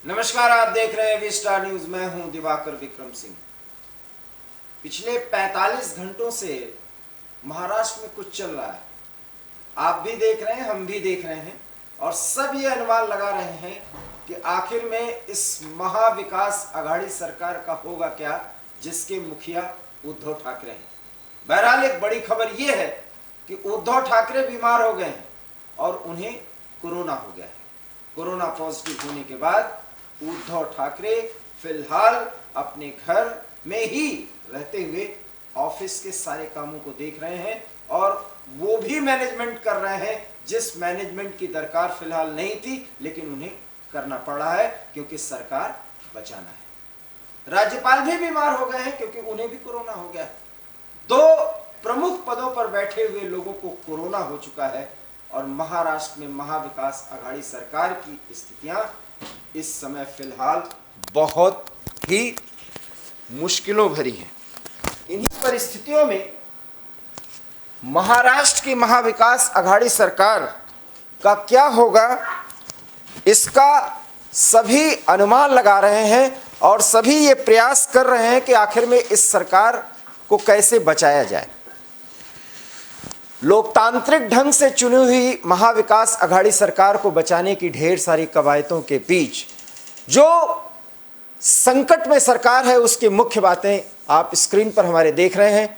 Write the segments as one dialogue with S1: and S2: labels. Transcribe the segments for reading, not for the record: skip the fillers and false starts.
S1: नमस्कार, आप देख रहे हैं वी स्टार न्यूज। मैं हूं दिवाकर विक्रम सिंह। पिछले 45 घंटों से महाराष्ट्र में कुछ चल रहा है। आप भी देख रहे हैं, हम भी देख रहे हैं और सब ये अनुमान लगा रहे हैं कि आखिर में इस महाविकास आघाड़ी सरकार का होगा क्या, जिसके मुखिया उद्धव ठाकरे हैं। बहरहाल एक बड़ी खबर यह है कि उद्धव ठाकरे बीमार हो गए हैं और उन्हें कोरोना हो गया है। कोरोना पॉजिटिव होने के बाद उद्धव ठाकरे फिलहाल अपने घर में ही रहते हुए ऑफिस के सारे कामों को देख रहे हैं और वो भी मैनेजमेंट कर रहे हैं जिस मैनेजमेंट की दरकार फिलहाल नहीं थी, लेकिन उन्हें करना पड़ रहा है क्योंकि सरकार बचाना है। राज्यपाल भी बीमार हो गए हैं क्योंकि उन्हें भी कोरोना हो गया है। दो प्रमुख पदों पर बैठे हुए लोगों को कोरोना हो चुका है और महाराष्ट्र में महाविकास आघाड़ी सरकार की स्थितियां इस समय फिलहाल बहुत ही मुश्किलों भरी हैं। इन्हीं परिस्थितियों में महाराष्ट्र की महाविकास आघाड़ी सरकार का क्या होगा, इसका सभी अनुमान लगा रहे हैं और सभी ये प्रयास कर रहे हैं कि आखिर में इस सरकार को कैसे बचाया जाए। लोकतांत्रिक ढंग से चुनी हुई महाविकास आघाड़ी सरकार को बचाने की ढेर सारी कवायदों के बीच जो संकट में सरकार है, उसकी मुख्य बातें आप स्क्रीन पर हमारे देख रहे हैं।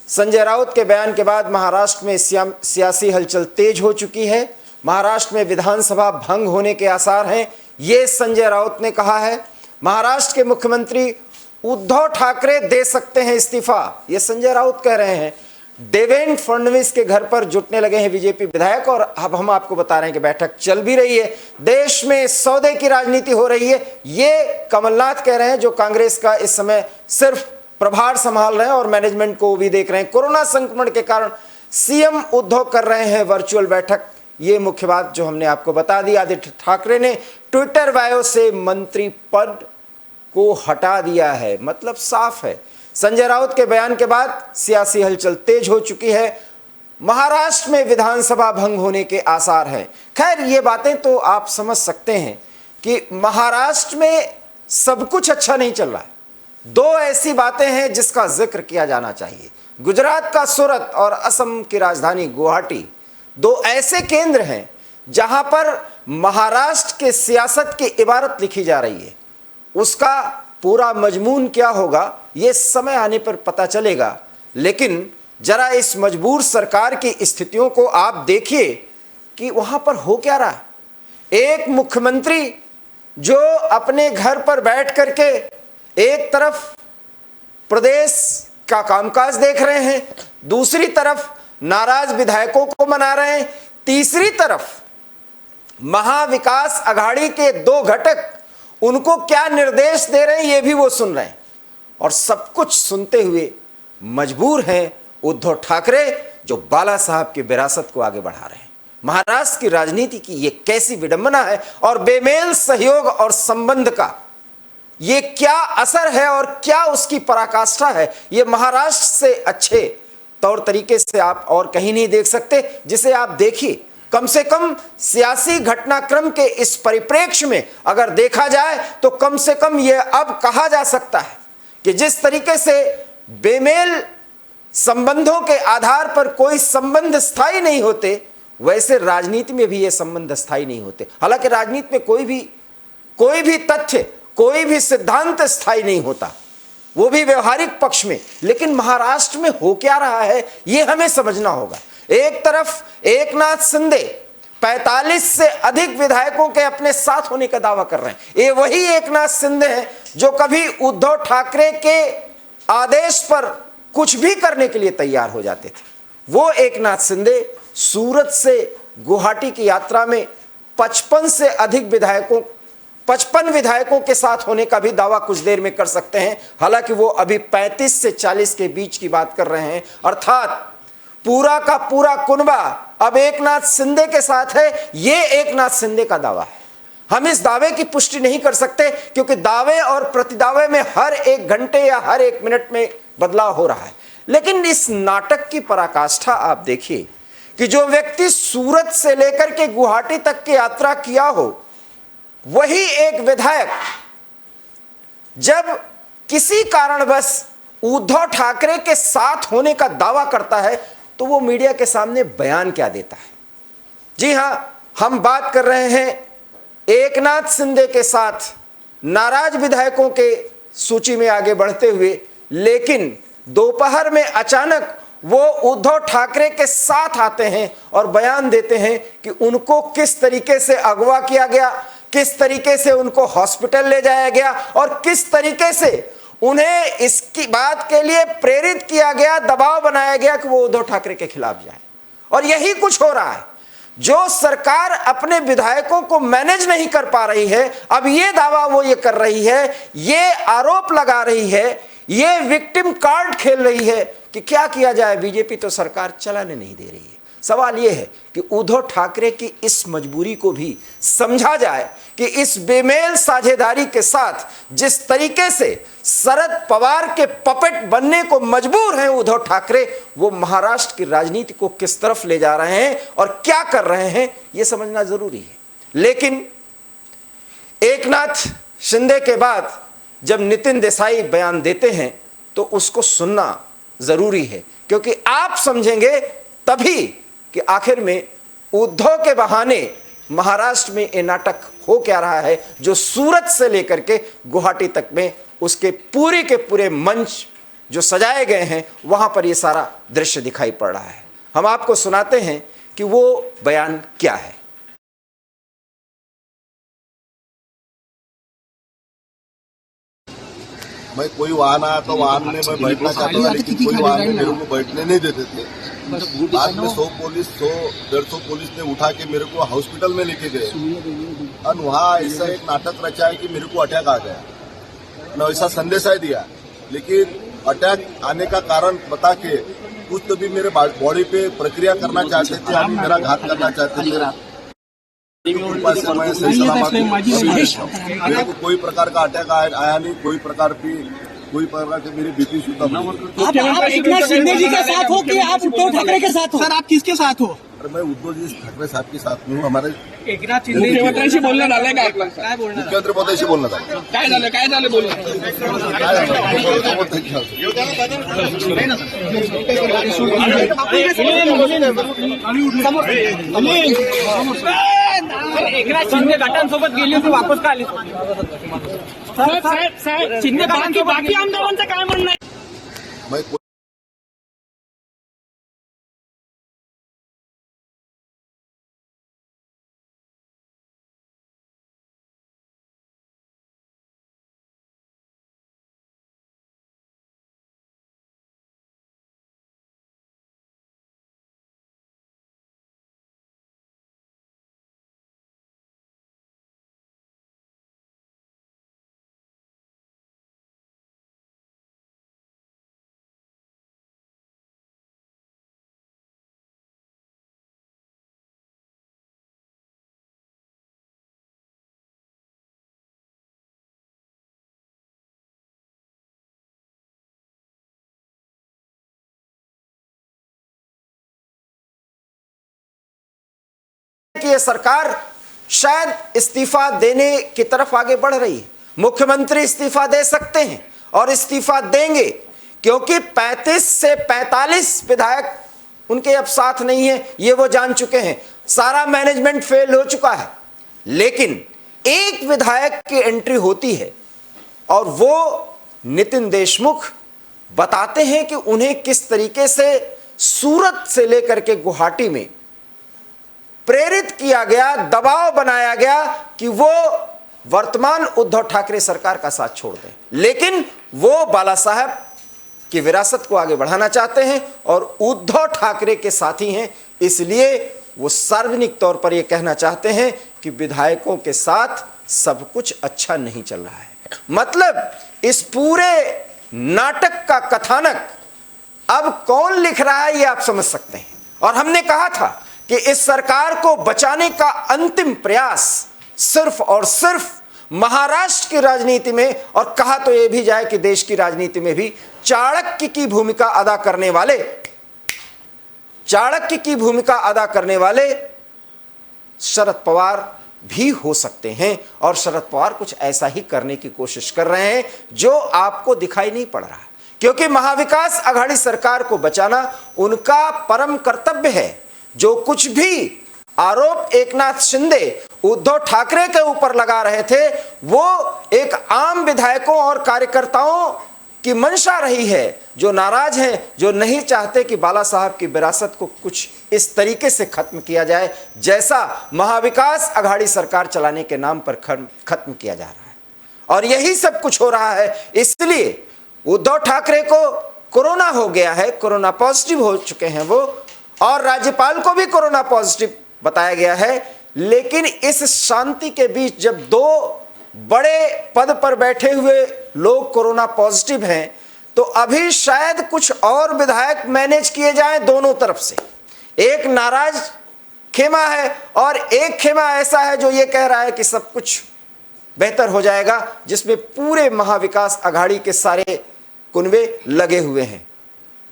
S1: संजय राउत के बयान के बाद महाराष्ट्र में सियासी हलचल तेज हो चुकी है। महाराष्ट्र में विधानसभा भंग होने के आसार हैं, ये संजय राउत ने कहा है। महाराष्ट्र के मुख्यमंत्री उद्धव ठाकरे दे सकते हैं इस्तीफा, ये संजय राउत कह रहे हैं। देवेंद्र फडणवीस के घर पर जुटने लगे हैं बीजेपी विधायक और अब हम आपको बता रहे हैं कि बैठक चल भी रही है। देश में सौदे की राजनीति हो रही है, ये कमलनाथ कह रहे हैं, जो कांग्रेस का इस समय सिर्फ प्रभार संभाल रहे हैं और मैनेजमेंट को भी देख रहे हैं। कोरोना संक्रमण के कारण सीएम उद्धव कर रहे हैं वर्चुअल बैठक, ये मुख्य बात जो हमने आपको बता दी। आदित्य ठाकरे ने ट्विटर बायो से मंत्री पद को हटा दिया है, मतलब साफ है। संजय राउत के बयान के बाद सियासी हलचल तेज हो चुकी है। महाराष्ट्र में विधानसभा भंग होने के आसार हैं। खैर, ये बातें तो आप समझ सकते हैं कि महाराष्ट्र में सब कुछ अच्छा नहीं चल रहा है। दो ऐसी बातें हैं जिसका जिक्र किया जाना चाहिए। गुजरात का सूरत और असम की राजधानी गुवाहाटी दो ऐसे केंद्र हैं जहां पर महाराष्ट्र के सियासत की इबारत लिखी जा रही है। उसका पूरा मजमून क्या होगा ये समय आने पर पता चलेगा, लेकिन जरा इस मजबूर सरकार की स्थितियों को आप देखिए कि वहां पर हो क्या रहा है। एक मुख्यमंत्री जो अपने घर पर बैठ करके एक तरफ प्रदेश का कामकाज देख रहे हैं, दूसरी तरफ नाराज विधायकों को मना रहे हैं, तीसरी तरफ महाविकास आघाड़ी के दो घटक उनको क्या निर्देश दे रहे हैं ये भी वो सुन रहे हैं और सब कुछ सुनते हुए मजबूर हैं उद्धव ठाकरे, जो बाला साहब की विरासत को आगे बढ़ा रहे हैं। महाराष्ट्र की राजनीति की ये कैसी विडंबना है और बेमेल सहयोग और संबंध का ये क्या असर है और क्या उसकी पराकाष्ठा है, ये महाराष्ट्र से अच्छे तौर तरीके से आप और कहीं नहीं देख सकते। जिसे आप देखिए, कम से कम सियासी घटनाक्रम के इस परिप्रेक्ष्य में अगर देखा जाए तो कम से कम यह अब कहा जा सकता है कि जिस तरीके से बेमेल संबंधों के आधार पर कोई संबंध स्थायी नहीं होते, वैसे राजनीति में भी ये संबंध स्थायी नहीं होते। हालांकि राजनीति में कोई भी तथ्य, कोई भी सिद्धांत स्थायी नहीं होता, वो भी व्यवहारिक पक्ष में। लेकिन महाराष्ट्र में हो क्या रहा है ये हमें समझना होगा। एक तरफ एकनाथ शिंदे 45 से अधिक विधायकों के अपने साथ होने का दावा कर रहे हैं। ये वही एकनाथ शिंदे हैं जो कभी उद्धव ठाकरे के आदेश पर कुछ भी करने के लिए तैयार हो जाते थे। वो एकनाथ शिंदे सूरत से गुवाहाटी की यात्रा में 55 विधायकों के साथ होने का भी दावा कुछ देर में कर सकते हैं। हालांकि वो अभी 35 से 40 के बीच की बात कर रहे हैं, अर्थात पूरा का पूरा कुनबा अब एकनाथ शिंदे के साथ है। ये एकनाथ शिंदे का दावा है। हम इस दावे की पुष्टि नहीं कर सकते क्योंकि दावे और प्रतिदावे में हर एक घंटे या हर एक मिनट में बदलाव हो रहा है। लेकिन इस नाटक की पराकाष्ठा आप देखिए कि जो व्यक्ति सूरत से लेकर के गुवाहाटी तक की यात्रा किया हो, वही एक विधायक जब किसी कारणवश उद्धव ठाकरे के साथ होने का दावा करता है तो वो मीडिया के सामने बयान क्या देता है। जी हां, हम बात कर रहे हैं एकनाथ शिंदे के साथ नाराज विधायकों के सूची में आगे बढ़ते हुए, लेकिन दोपहर में अचानक वो उद्धव ठाकरे के साथ आते हैं और बयान देते हैं कि उनको किस तरीके से अगवा किया गया, किस तरीके से उनको हॉस्पिटल ले जाया गया और किस तरीके से उन्हें इसकी बात के लिए प्रेरित किया गया, दबाव बनाया गया कि वो उद्धव ठाकरे के खिलाफ जाए। और यही कुछ हो रहा है। जो सरकार अपने विधायकों को मैनेज नहीं कर पा रही है, अब ये दावा वो ये कर रही है, ये आरोप लगा रही है, ये विक्टिम कार्ड खेल रही है कि क्या किया जाए, बीजेपी तो सरकार चलाने नहीं दे रही है। सवाल यह है कि उद्धव ठाकरे की इस मजबूरी को भी समझा जाए कि इस बेमेल साझेदारी के साथ जिस तरीके से शरद पवार के पपेट बनने को मजबूर हैं उद्धव ठाकरे, वो महाराष्ट्र की राजनीति को किस तरफ ले जा रहे हैं और क्या कर रहे हैं, यह समझना जरूरी है। लेकिन एकनाथ शिंदे के बाद जब नितिन देसाई बयान देते हैं तो उसको सुनना जरूरी है, क्योंकि आप समझेंगे तभी कि आखिर में उद्धव के बहाने महाराष्ट्र में ये नाटक हो क्या रहा है, जो सूरत से लेकर के गुवाहाटी तक में उसके पूरे के पूरे मंच जो सजाए गए हैं वहां पर ये सारा दृश्य दिखाई पड़ रहा है। हम आपको सुनाते हैं कि वो बयान क्या है।
S2: मैं कोई वाहन आया तो वाहन में मैं बैठना चाहता था, लेकिन कोई वाहन में मेरे को बैठने नहीं देते थे। बाद में 100-150 पुलिस ने उठा के मेरे को हॉस्पिटल में लेके गए और वहाँ ऐसा एक नाटक रचा है कि मेरे को अटैक आ गया। मैं ऐसा संदेश दिया, लेकिन अटैक आने का कारण बता के कुछ तो भी मेरे बॉडी पे प्रक्रिया करना चाहते थे, अभी मेरा घात करना चाहते थे। मैं सही सलामत मेरे को कोई प्रकार का अटैक आया नहीं, कोई प्रकार की मेरी बीपी शुद्ध नहीं।
S3: आप एकनाथ शिंदे जी के साथ हो कि आप उद्धव ठाकरे के साथ हो? सर, आप किसके साथ हो?
S2: अरे मैं उद्धव जी ठाकरे साहब के साथ हूँ। हमारे
S3: एकनाथ शिंदे मुख्यमंत्र्यांशी बोलणं झालंय का? काय बोलणं?
S2: मुख्यमंत्री पदाशी बोलणं झालं।
S3: काय झालं बोलणं? एकनाथ शिंदे गटांसोबत गेली होती, वापस का आली? साहेब शिंदे बाकी आमदारांचं काय म्हणणं आहे?
S1: कि ये सरकार शायद इस्तीफा देने की तरफ आगे बढ़ रही है। मुख्यमंत्री इस्तीफा दे सकते हैं और इस्तीफा देंगे, क्योंकि 35 से 45 विधायक उनके अब साथ नहीं है, ये वो जान चुके हैं। सारा मैनेजमेंट फेल हो चुका है। लेकिन एक विधायक की एंट्री होती है और वो नितिन देशमुख बताते हैं कि उन्हें किस तरीके से सूरत से लेकर के गुवाहाटी में प्रेरित किया गया, दबाव बनाया गया कि वो वर्तमान उद्धव ठाकरे सरकार का साथ छोड़ दें। लेकिन वो बाला साहब की विरासत को आगे बढ़ाना चाहते हैं और उद्धव ठाकरे के साथी हैं, इसलिए वो सार्वजनिक तौर पर यह कहना चाहते हैं कि विधायकों के साथ सब कुछ अच्छा नहीं चल रहा है। मतलब इस पूरे नाटक का कथानक अब कौन लिख रहा है, ये आप समझ सकते हैं। और हमने कहा था कि इस सरकार को बचाने का अंतिम प्रयास सिर्फ और सिर्फ महाराष्ट्र की राजनीति में, और कहा तो यह भी जाए कि देश की राजनीति में भी चाणक्य की भूमिका अदा करने वाले शरद पवार भी हो सकते हैं और शरद पवार कुछ ऐसा ही करने की कोशिश कर रहे हैं जो आपको दिखाई नहीं पड़ रहा, क्योंकि महाविकास आघाड़ी सरकार को बचाना उनका परम कर्तव्य है। जो कुछ भी आरोप एकनाथ शिंदे उद्धव ठाकरे के ऊपर लगा रहे थे वो एक आम विधायकों और कार्यकर्ताओं की मंशा रही है, जो नाराज हैं, जो नहीं चाहते कि बाला साहब की विरासत को कुछ इस तरीके से खत्म किया जाए जैसा महाविकास आघाड़ी सरकार चलाने के नाम पर खत्म किया जा रहा है। और यही सब कुछ हो रहा है। इसलिए उद्धव ठाकरे को कोरोना हो गया है, कोरोना पॉजिटिव हो चुके हैं वो, और राज्यपाल को भी कोरोना पॉजिटिव बताया गया है। लेकिन इस शांति के बीच जब दो बड़े पद पर बैठे हुए लोग कोरोना पॉजिटिव हैं तो अभी शायद कुछ और विधायक मैनेज किए जाएं दोनों तरफ से। एक नाराज खेमा है और एक खेमा ऐसा है जो ये कह रहा है कि सब कुछ बेहतर हो जाएगा, जिसमें पूरे महाविकास आघाड़ी के सारे कुनबे लगे हुए हैं।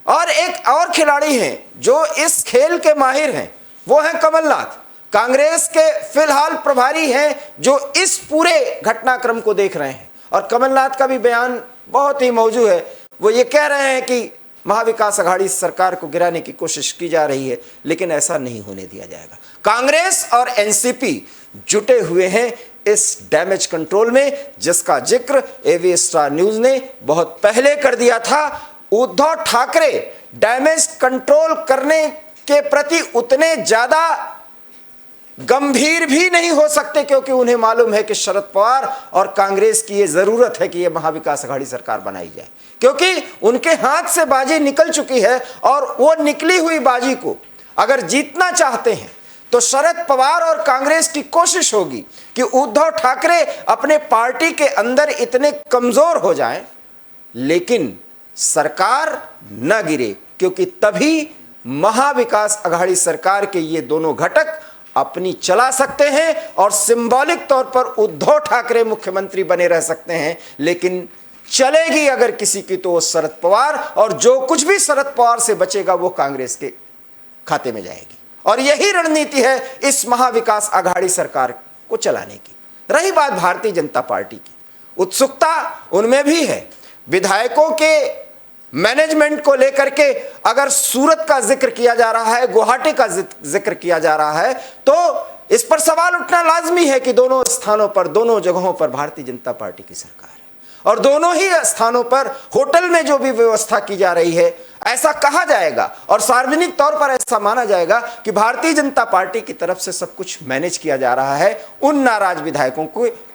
S1: और एक और खिलाड़ी हैं जो इस खेल के माहिर हैं, वो हैं कमलनाथ, कांग्रेस के फिलहाल प्रभारी हैं जो इस पूरे घटनाक्रम को देख रहे हैं। और कमलनाथ का भी बयान बहुत ही मौजूद है। वो ये कह रहे हैं कि महाविकास आघाड़ी सरकार को गिराने की कोशिश की जा रही है, लेकिन ऐसा नहीं होने दिया जाएगा। कांग्रेस और एनसीपी जुटे हुए हैं इस डैमेज कंट्रोल में, जिसका जिक्र एवी स्टार न्यूज ने बहुत पहले कर दिया था। उद्धव ठाकरे डैमेज कंट्रोल करने के प्रति उतने ज्यादा गंभीर भी नहीं हो सकते, क्योंकि उन्हें मालूम है कि शरद पवार और कांग्रेस की यह जरूरत है कि यह महाविकास आघाड़ी सरकार बनाई जाए, क्योंकि उनके हाथ से बाजी निकल चुकी है। और वो निकली हुई बाजी को अगर जीतना चाहते हैं तो शरद पवार और कांग्रेस की कोशिश होगी कि उद्धव ठाकरे अपने पार्टी के अंदर इतने कमजोर हो जाएं लेकिन सरकार न गिरे, क्योंकि तभी महाविकास आघाड़ी सरकार के ये दोनों घटक अपनी चला सकते हैं और सिंबॉलिक तौर पर उद्धव ठाकरे मुख्यमंत्री बने रह सकते हैं। लेकिन चलेगी अगर किसी की तो वो शरद पवार, और जो कुछ भी शरद पवार से बचेगा वो कांग्रेस के खाते में जाएगी। और यही रणनीति है इस महाविकास आघाड़ी सरकार को चलाने की। रही बात भारतीय जनता पार्टी की, उत्सुकता उनमें भी है। विधायकों के मैनेजमेंट को लेकर के अगर सूरत का जिक्र किया जा रहा है, गुवाहाटी का जिक्र किया जा रहा है, तो इस पर सवाल उठना लाजमी है कि दोनों स्थानों पर, दोनों जगहों पर भारतीय जनता पार्टी की सरकार है। और दोनों ही स्थानों पर होटल में जो भी व्यवस्था की जा रही है, ऐसा कहा जाएगा और सार्वजनिक तौर पर ऐसा माना जाएगा कि भारतीय जनता पार्टी की तरफ से सब कुछ मैनेज किया जा रहा है उन नाराज विधायकों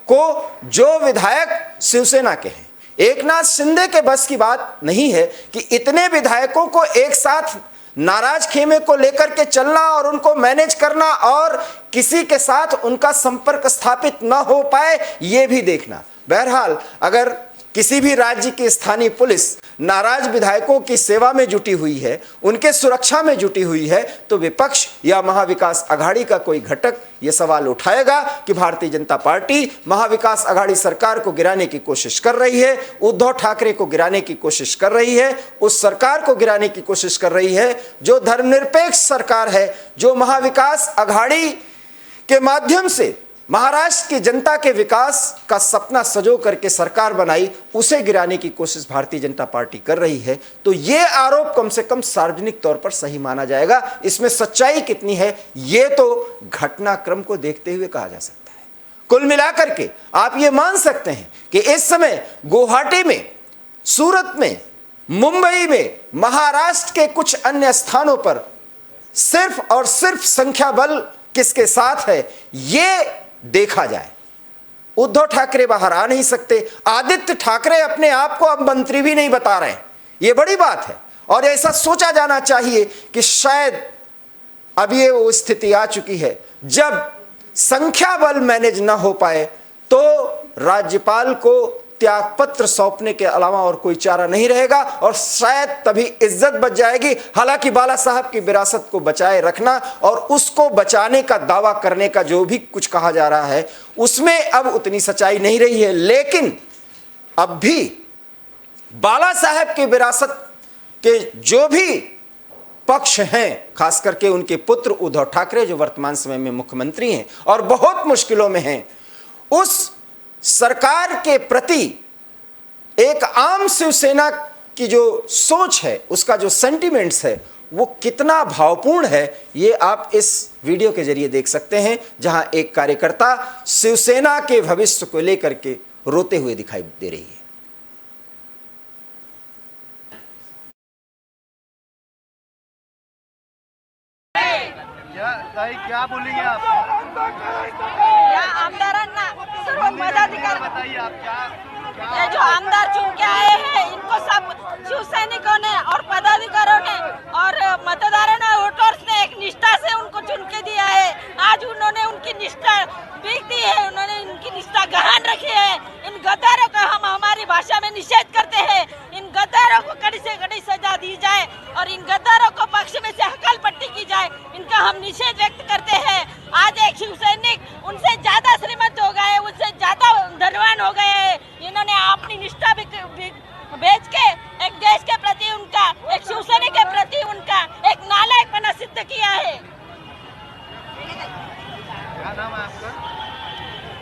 S1: को जो विधायक शिवसेना के हैं। एकनाथ शिंदे के बस की बात नहीं है कि इतने विधायकों को एक साथ नाराज खेमे को लेकर के चलना और उनको मैनेज करना और किसी के साथ उनका संपर्क स्थापित न हो पाए, ये भी देखना। बहरहाल अगर किसी भी राज्य की स्थानीय पुलिस नाराज विधायकों की सेवा में जुटी हुई है, उनके सुरक्षा में जुटी हुई है, तो विपक्ष या महाविकास आघाड़ी का कोई घटक यह सवाल उठाएगा कि भारतीय जनता पार्टी महाविकास आघाड़ी सरकार को गिराने की कोशिश कर रही है, उद्धव ठाकरे को गिराने की कोशिश कर रही है, उस सरकार को गिराने की कोशिश कर रही है जो धर्मनिरपेक्ष सरकार है, जो महाविकास आघाड़ी के माध्यम से महाराष्ट्र की जनता के विकास का सपना सजो करके सरकार बनाई, उसे गिराने की कोशिश भारतीय जनता पार्टी कर रही है। तो ये आरोप कम से कम सार्वजनिक तौर पर सही माना जाएगा। इसमें सच्चाई कितनी है ये तो घटनाक्रम को देखते हुए कहा जा सकता है। कुल मिलाकर के आप ये मान सकते हैं कि इस समय गुवाहाटी में, सूरत में, मुंबई में, महाराष्ट्र के कुछ अन्य स्थानों पर सिर्फ और सिर्फ संख्या बल किसके साथ है ये देखा जाए। उद्धव ठाकरे बाहर आ नहीं सकते, आदित्य ठाकरे अपने आप को अब मंत्री भी नहीं बता रहे हैं, ये बड़ी बात है। और ऐसा सोचा जाना चाहिए कि शायद अब ये वो स्थिति आ चुकी है जब संख्या बल मैनेज ना हो पाए तो राज्यपाल को त्यागपत्र सौंपने के अलावा और कोई चारा नहीं रहेगा और शायद तभी इज्जत बच जाएगी। हालांकि बाला साहब की विरासत को बचाए रखना और उसको बचाने का दावा करने का जो भी कुछ कहा जा रहा है उसमें अब उतनी सच्चाई नहीं रही है, लेकिन अब भी बाला साहब की विरासत के जो भी पक्ष हैं, खास करके उनके पुत्र उद्धव ठाकरे जो वर्तमान समय में मुख्यमंत्री हैं और बहुत मुश्किलों में हैं, उस सरकार के प्रति एक आम शिवसेना की जो सोच है, उसका जो सेंटिमेंट्स है, वो कितना भावपूर्ण है, ये आप इस वीडियो के जरिए देख सकते हैं, जहां एक कार्यकर्ता शिवसेना के भविष्य को लेकर के रोते हुए दिखाई दे रही है।
S4: क्या बोलेंगे आप?
S5: या आमदारांना सर्व मताधिकार
S4: बताइए आप क्या
S5: ये जो आमदार चुन के आए हैं, इनको सब शिवसैनिकों ने और पदाधिकारियों ने और मतदारों ने, वोटर्स ने एक निष्ठा से उनको चुन के दिया है। आज उन्होंने उनकी निष्ठा पीक दी है, उन्होंने उनकी निष्ठा गहन रखी है। इन गद्दारों का हम हमारी भाषा में निषेध करते हैं। इन गद्दारों को कड़ी से कड़ी सजा दी जाए और इन गद्दारों को पक्ष में से हकल पट्टी की जाए, इनका हम निषेध व्यक्त करते हैं। आज एक शिवसैनिक उनसे ज्यादा श्रीमंत हो गए, उनसे ज्यादा धनवान हो गए हैं। इन्होंने अपनी निष्ठा बेच के एक देश के प्रति उनका, एक शिवसैनिक के प्रति उनका एक नालायकपना सिद्ध किया है।
S4: क्या नाम है आपका?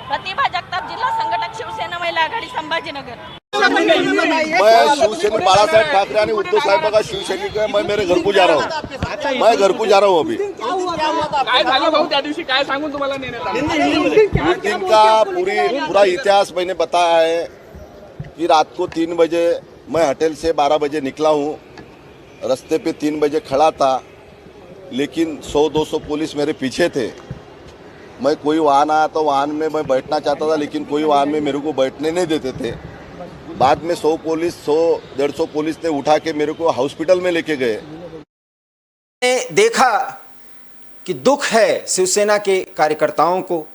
S5: प्रतिभा जगताप, जिला संघटक शिवसेना महिला आघाड़ी संभाजीनगर।
S2: मैं शिवसैनिक बाला साहेब ठाकरे आणि उद्धव साहेब का शिवसैनिक है। मैं मेरे घर को जा रहा हूँ, मैं घर को जा रहा हूँ अभी।
S3: काय झालं भाऊ त्या दिवशी, काय सांगून तुम्हाला नेण्यात आलं?
S2: उस दिन का पूरा इतिहास मैंने बताया है कि रात को 3 बजे मैं होटल से 12 बजे निकला हूँ। रास्ते पे 3 बजे खड़ा था, लेकिन 100-200 पुलिस मेरे पीछे थे। मैं कोई वाहन आया तो वाहन में मैं बैठना चाहता था, लेकिन कोई वाहन में मेरे को बैठने नहीं देते थे। बाद में 100-150 पुलिस ने उठा के मेरे को हॉस्पिटल में लेके गए।
S1: देखा कि दुख है शिवसेना के कार्यकर्ताओं को,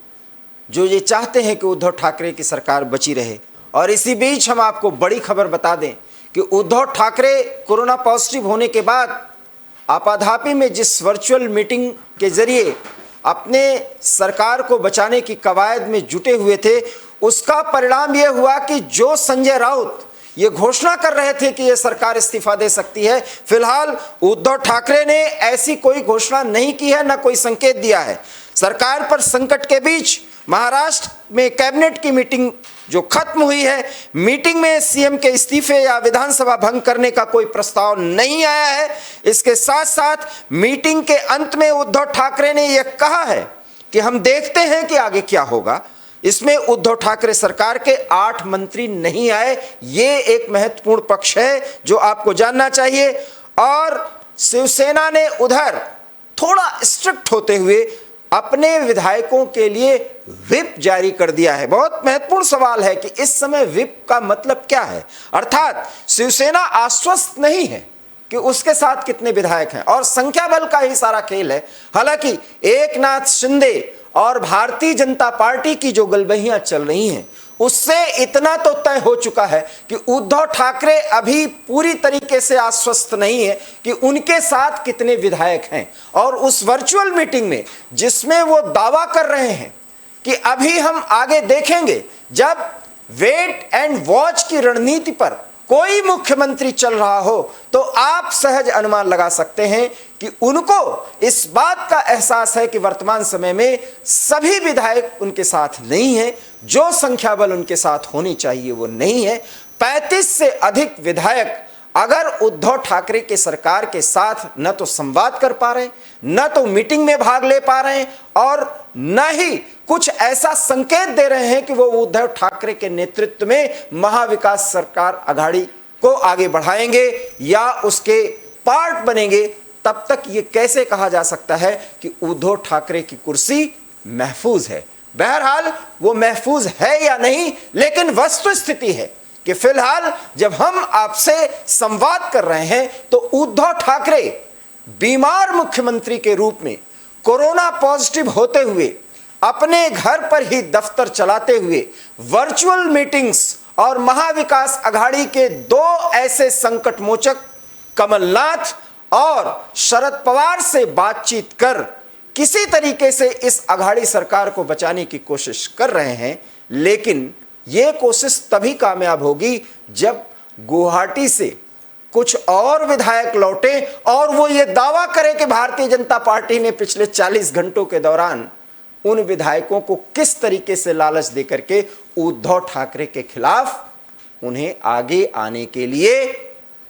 S1: जो ये चाहते हैं कि उद्धव ठाकरे की सरकार बची रहे। और इसी बीच हम आपको बड़ी खबर बता दें कि उद्धव ठाकरे कोरोना पॉजिटिव होने के बाद आपाधापी में जिस वर्चुअल मीटिंग के जरिए अपने सरकार को बचाने की कवायद में जुटे हुए थे, उसका परिणाम यह हुआ कि जो संजय राउत ये घोषणा कर रहे थे कि यह सरकार इस्तीफा दे सकती है, फिलहाल उद्धव ठाकरे ने ऐसी कोई घोषणा नहीं की है, न कोई संकेत दिया है। सरकार पर संकट के बीच महाराष्ट्र में कैबिनेट की मीटिंग जो खत्म हुई है, मीटिंग में सीएम के इस्तीफे या विधानसभा भंग करने का कोई प्रस्ताव नहीं आया है। इसके साथ साथ मीटिंग के अंत में उद्धव ठाकरे ने यह कहा है कि हम देखते हैं कि आगे क्या होगा। इसमें उद्धव ठाकरे सरकार के 8 मंत्री नहीं आए, ये एक महत्वपूर्ण पक्ष है जो आपको जानना चाहिए। और शिवसेना ने उधर थोड़ा स्ट्रिक्ट होते हुए अपने विधायकों के लिए व्हिप जारी कर दिया है। बहुत महत्वपूर्ण सवाल है कि इस समय व्हिप का मतलब क्या है, अर्थात शिवसेना आश्वस्त नहीं है कि उसके साथ कितने विधायक हैं और संख्या बल का ही सारा खेल है। हालांकि एकनाथ शिंदे और भारतीय जनता पार्टी की जो गलबहियां चल रही हैं, उससे इतना तो तय हो चुका है कि उद्धव ठाकरे अभी पूरी तरीके से आश्वस्त नहीं है कि उनके साथ कितने विधायक हैं। और उस वर्चुअल मीटिंग में जिसमें वो दावा कर रहे हैं कि अभी हम आगे देखेंगे, जब वेट एंड वॉच की रणनीति पर कोई मुख्यमंत्री चल रहा हो, तो आप सहज अनुमान लगा सकते हैं कि उनको इस बात का एहसास है कि वर्तमान समय में सभी विधायक उनके साथ नहीं हैं, जो संख्या बल उनके साथ होनी चाहिए वो नहीं है। 35 से अधिक विधायक अगर उद्धव ठाकरे के सरकार के साथ न तो संवाद कर पा रहे, न तो मीटिंग में भाग ले पा रहे हैं, और न ही कुछ ऐसा संकेत दे रहे हैं कि वो उद्धव ठाकरे के नेतृत्व में महाविकास सरकार आघाड़ी को आगे बढ़ाएंगे या उसके पार्ट बनेंगे, तब तक ये कैसे कहा जा सकता है कि उद्धव ठाकरे की कुर्सी महफूज है। बहरहाल वो महफूज है या नहीं, लेकिन वस्तुस्थिति है कि फिलहाल जब हम आपसे संवाद कर रहे हैं तो उद्धव ठाकरे बीमार मुख्यमंत्री के रूप में कोरोना पॉजिटिव होते हुए अपने घर पर ही दफ्तर चलाते हुए वर्चुअल मीटिंग्स और महाविकास आघाड़ी के 2 ऐसे संकट मोचक कमलनाथ और शरद पवार से बातचीत कर किसी तरीके से इस आघाड़ी सरकार को बचाने की कोशिश कर रहे हैं। लेकिन यह कोशिश तभी कामयाब होगी जब गुवाहाटी से कुछ और विधायक लौटे और वो ये दावा करे कि भारतीय जनता पार्टी ने पिछले 40 घंटों के दौरान उन विधायकों को किस तरीके से लालच देकर के उद्धव ठाकरे के खिलाफ उन्हें आगे आने के लिए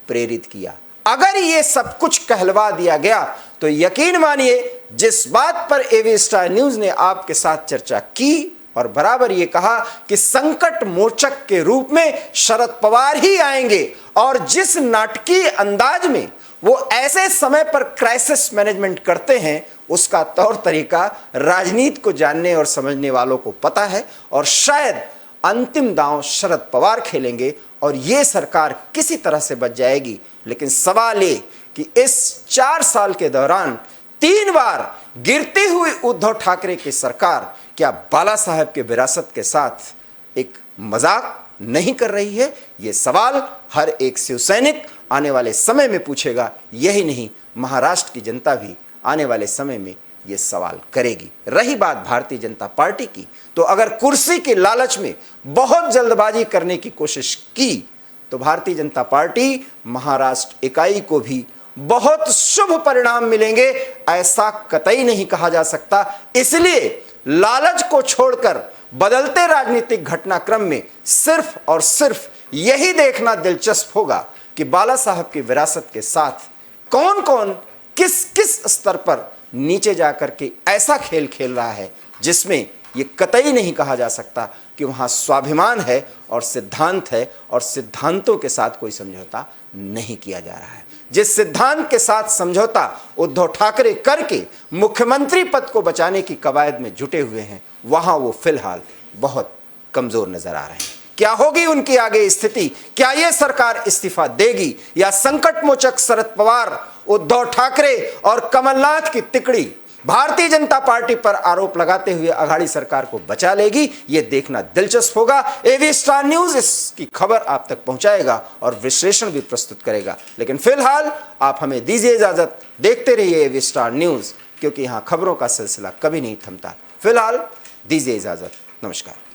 S1: प्रेरित किया। अगर ये सब कुछ कहलवा दिया गया तो यकीन मानिए, जिस बात पर एवी स्टार न्यूज ने आपके साथ चर्चा की और बराबर ये कहा कि संकट मोचक के रूप में शरद पवार ही आएंगे, और जिस नाटकीय अंदाज में वो ऐसे समय पर क्राइसिस मैनेजमेंट करते हैं, उसका तौर तरीका राजनीति को जानने और समझने वालों को पता है, और शायद अंतिम दांव शरद पवार खेलेंगे और ये सरकार किसी तरह से बच जाएगी। लेकिन सवाल ये कि इस 4 साल के दौरान 3 बार गिरती हुई उद्धव ठाकरे की सरकार क्या बाला साहब के विरासत के साथ एक मजाक नहीं कर रही है? ये सवाल हर एक शिवसैनिक आने वाले समय में पूछेगा। यही नहीं, महाराष्ट्र की जनता भी आने वाले समय में ये सवाल करेगी। रही बात भारतीय जनता पार्टी की, तो अगर कुर्सी के लालच में बहुत जल्दबाजी करने की कोशिश की तो भारतीय जनता पार्टी महाराष्ट्र इकाई को भी बहुत शुभ परिणाम मिलेंगे, ऐसा कतई नहीं कहा जा सकता। इसलिए लालच को छोड़कर बदलते राजनीतिक घटनाक्रम में सिर्फ और सिर्फ यही देखना दिलचस्प होगा कि बाला साहब की विरासत के साथ कौन कौन किस किस स्तर पर नीचे जाकर के ऐसा खेल खेल रहा है जिसमें ये कतई नहीं कहा जा सकता कि वहाँ स्वाभिमान है और सिद्धांत है, और सिद्धांतों के साथ कोई समझौता नहीं किया जा रहा है। जिस सिद्धांत के साथ समझौता उद्धव ठाकरे करके मुख्यमंत्री पद को बचाने की कवायद में जुटे हुए हैं, वहाँ वो फिलहाल बहुत कमजोर नजर आ रहे हैं। क्या होगी उनकी आगे स्थिति? क्या ये सरकार इस्तीफा देगी या संकट मोचक शरद पवार, उद्धव ठाकरे और कमलनाथ की तिकड़ी भारतीय जनता पार्टी पर आरोप लगाते हुए अघाड़ी सरकार को बचा लेगी? ये देखना दिलचस्प होगा। एवी स्टार न्यूज इसकी खबर आप तक पहुंचाएगा और विश्लेषण भी प्रस्तुत करेगा। लेकिन फिलहाल आप हमें दीजिए इजाजत, देखते रहिए एवी स्टार न्यूज, क्योंकि यहां खबरों का सिलसिला कभी नहीं थमता। फिलहाल दीजिए इजाजत, नमस्कार।